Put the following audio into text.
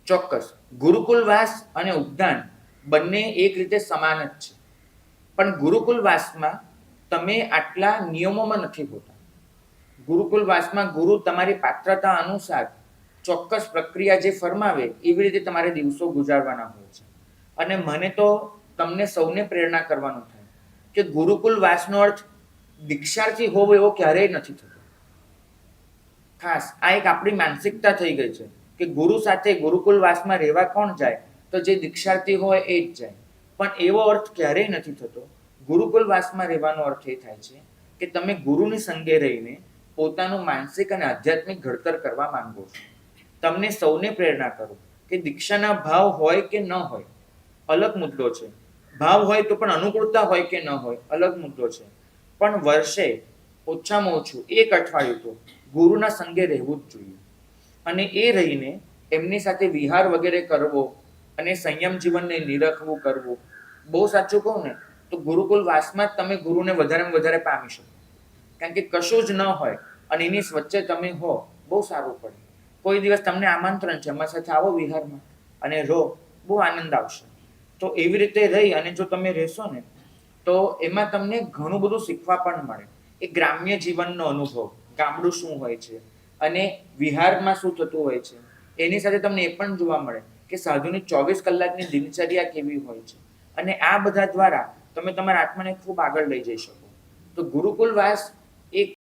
ચોક્કસ. ગુરુકુલવાસ અને ઉદ્યાન બંને એક રીતે સમાન જ છે, પણ ગુરુકુલવાસમાં તમે આટલા નિયમોમાં નથી હોતા. ગુરુકુલવાસમાં ગુરુ તમારી પાત્રતા અનુસાર ચોક્કસ પ્રક્રિયા જે ફરમાવે એવી રીતે તમારે દિવસો ગુજારવાના હોય છે. અને મને તો તમને સૌને પ્રેરણા કરવાનું થાય કે ગુરુકુલવાસનો અર્થ દીક્ષાર્થી હોવો એવો ક્યારેય નથી થતો. ખાસ આ એક આપણી માનસિકતા થઈ ગઈ છે કે ગુરુ સાથે ગુરુકુલવાસમાં રહેવા કોણ જાય, તો જે દીક્ષાર્થી હોય એ જ જાય. પણ એવો અર્થ ક્યારેય નથી થતો. ગુરુકુલવાસમાં રહેવાનો અર્થ એ થાય છે કે તમે ગુરુની સંગે રહીને પોતાનું માનસિક અને આધ્યાત્મિક ઘડતર કરવા માંગો છો. તમને સૌને પ્રેરણા કરું કે દીક્ષાના ભાવ હોય કે ન હોય અલગ મુદ્દો છે. ભાવ હોય તો પણ અનુકૂળતા હોય કે ન હોય અલગ મુદ્દો છે. પણ વર્ષે ઓછામાં ઓછું એક અઠવાડિયું તો ગુરુના સંગે રહેવું જ જોઈએ. અને એ રહીને એમની સાથે વિહાર વગેરે કરવો અને સંયમ જીવનને નિરખવું કરવું. બહુ સાચું કહું ને તો ગુરુકુલવાસમાં જ તમે ગુરુને વધારેમાં વધારે પામી શકો. કારણ કે કશું જ ન હોય અને એની વચ્ચે તમે હો, બહુ સારું પડે. કોઈ દિવસ તમને આમંત્રણ છે અમારી સાથે આવો વિહારમાં અને રહો, બહુ આનંદ આવશે. તો એવી રીતે રહી અને જો તમે રહેશો ને તો એમાં તમને ઘણું બધું શીખવા પણ મળે. એ ગ્રામ્ય જીવનનો અનુભવ, ગામડું શું હોય છે અને વિહારમાં શું થતું હોય છે, એની સાથે તમને એ પણ જોવા મળે કે સાધુની 24 કલાકની દિનચર્યા કેવી હોય છે. અને આ બધા દ્વારા તમે તમારા આત્માને ખૂબ આગળ લઈ જઈ શકો. તો ગુરુકુલવાસ એક